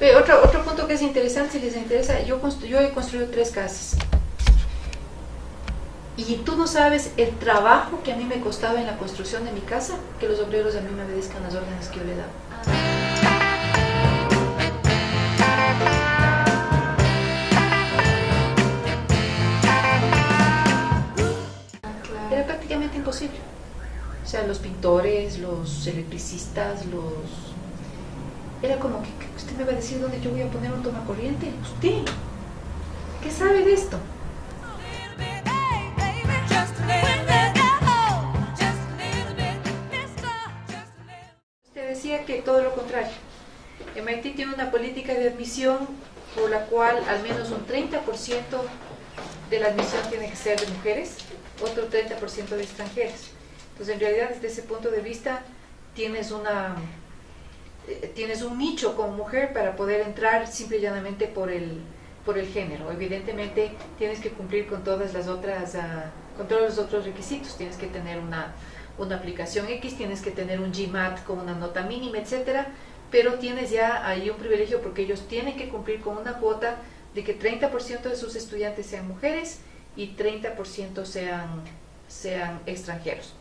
Otro punto que es interesante, si les interesa, yo he construido 3 casas. Y tú no sabes el trabajo que a mí me costaba en la construcción de mi casa, que los obreros a mí me obedezcan las órdenes que yo le daba. Era prácticamente imposible. O sea, los pintores, los electricistas, era como que usted me va a decir dónde yo voy a poner un tomacorriente. Usted, ¿qué sabe de esto? Usted decía que todo lo contrario. MIT tiene una política de admisión por la cual al menos un 30% de la admisión tiene que ser de mujeres, otro 30% de extranjeros. Entonces, en realidad, desde ese punto de vista, tienes un nicho como mujer para poder entrar simple y llanamente por el género. Evidentemente, tienes que cumplir con todas las otras, con todos los otros requisitos. Tienes que tener una aplicación X, tienes que tener un GMAT con una nota mínima, etcétera. Pero tienes ya ahí un privilegio porque ellos tienen que cumplir con una cuota de que 30% de sus estudiantes sean mujeres y 30% sean extranjeros.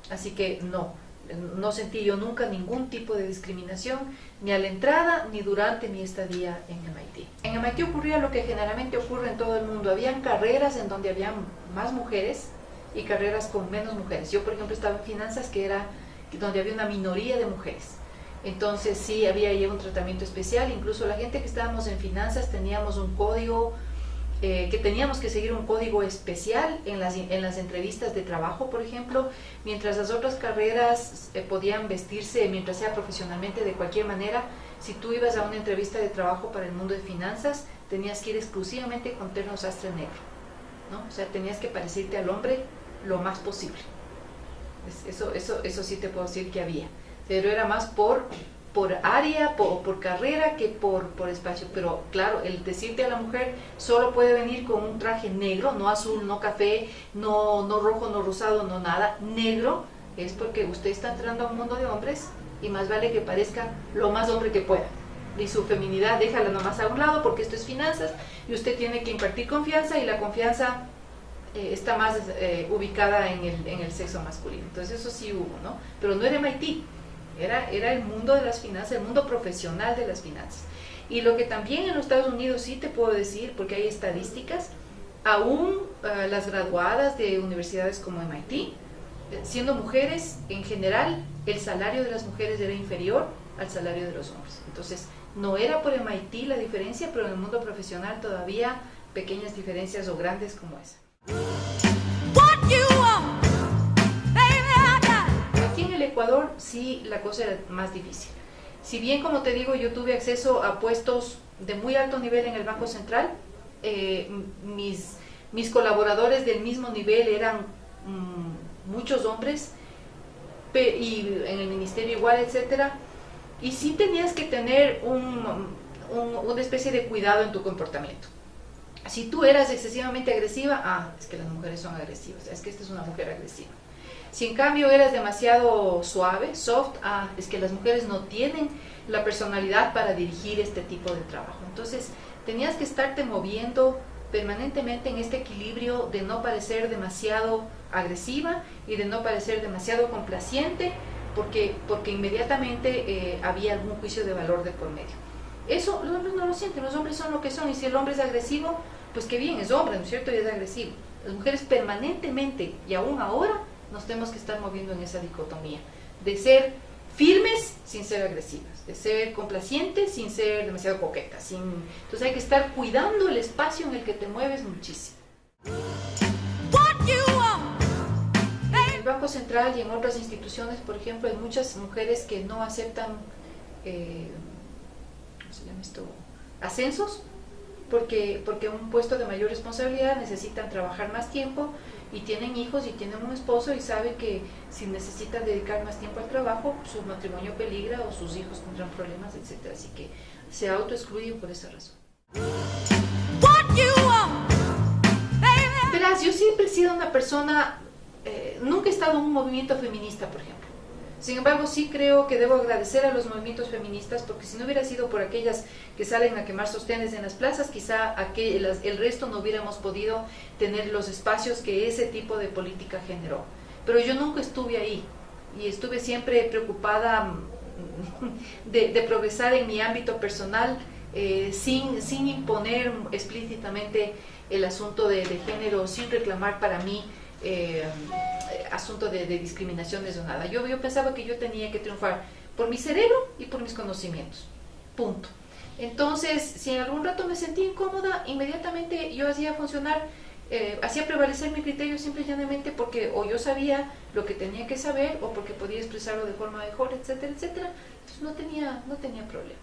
Así que no sentí yo nunca ningún tipo de discriminación, ni a la entrada, ni durante mi estadía en MIT. En MIT ocurría lo que generalmente ocurre en todo el mundo. Habían carreras en donde había más mujeres y carreras con menos mujeres. Yo, por ejemplo, estaba en finanzas, que era donde había una minoría de mujeres. Entonces sí había ahí un tratamiento especial. Incluso la gente que estábamos en finanzas teníamos un código, que teníamos que seguir un código especial en las entrevistas de trabajo, por ejemplo, mientras las otras carreras podían vestirse, mientras sea profesionalmente, de cualquier manera. Si tú ibas a una entrevista de trabajo para el mundo de finanzas, tenías que ir exclusivamente con terno sastre negro, ¿no? O sea, tenías que parecerte al hombre lo más posible. Eso sí te puedo decir que había, pero era más por área o por carrera que por espacio. Pero claro, el decirte a la mujer solo puede venir con un traje negro, no azul, no café, no rojo, no rosado, no nada, negro, es porque usted está entrando a un mundo de hombres y más vale que parezca lo más hombre que pueda. Y su feminidad déjala nomás a un lado, porque esto es finanzas y usted tiene que impartir confianza, y la confianza está más ubicada en el sexo masculino. Entonces eso sí hubo, ¿no? Pero no era MIT. Era el mundo de las finanzas, el mundo profesional de las finanzas. Y lo que también en los Estados Unidos sí te puedo decir, porque hay estadísticas, aún las graduadas de universidades como MIT, siendo mujeres, en general, el salario de las mujeres era inferior al salario de los hombres. Entonces, no era por MIT la diferencia, pero en el mundo profesional todavía pequeñas diferencias o grandes como esa. Aquí en el Ecuador sí la cosa era más difícil. Si bien, como te digo, yo tuve acceso a puestos de muy alto nivel en el Banco Central, mis colaboradores del mismo nivel eran muchos hombres, y en el ministerio igual, etcétera. Y sí tenías que tener una especie de cuidado en tu comportamiento. Si tú eras excesivamente agresiva, es que las mujeres son agresivas, es que esta es una mujer agresiva. Si en cambio eras demasiado suave, soft, es que las mujeres no tienen la personalidad para dirigir este tipo de trabajo. Entonces tenías que estarte moviendo permanentemente en este equilibrio de no parecer demasiado agresiva y de no parecer demasiado complaciente, porque inmediatamente había algún juicio de valor de por medio. Eso los hombres no lo sienten, los hombres son lo que son, y si el hombre es agresivo, pues qué bien, es hombre, ¿no es cierto? Y es agresivo. Las mujeres permanentemente, y aún ahora, nos tenemos que estar moviendo en esa dicotomía, de ser firmes sin ser agresivas, de ser complacientes sin ser demasiado coquetas. Entonces hay que estar cuidando el espacio en el que te mueves muchísimo. En el Banco Central y en otras instituciones, por ejemplo, hay muchas mujeres que no aceptan ascensos, porque un puesto de mayor responsabilidad necesitan trabajar más tiempo, y tienen hijos y tienen un esposo, y saben que si necesitan dedicar más tiempo al trabajo, su matrimonio peligra o sus hijos tendrán problemas, etc. Así que se autoexcluyen por esa razón. Verás, yo siempre he sido una persona, nunca he estado en un movimiento feminista, por ejemplo. Sin embargo, sí creo que debo agradecer a los movimientos feministas, porque si no hubiera sido por aquellas que salen a quemar sostenes en las plazas, quizá el resto no hubiéramos podido tener los espacios que ese tipo de política generó. Pero yo nunca estuve ahí y estuve siempre preocupada de progresar en mi ámbito personal, sin imponer explícitamente el asunto de género, sin reclamar para mí asunto de discriminaciones o nada. Yo pensaba que yo tenía que triunfar por mi cerebro y por mis conocimientos, punto. Entonces, si en algún rato me sentí incómoda, inmediatamente yo hacía funcionar, hacía prevalecer mi criterio simple y llanamente porque o yo sabía lo que tenía que saber o porque podía expresarlo de forma mejor, etcétera, etcétera. Entonces no tenía problema.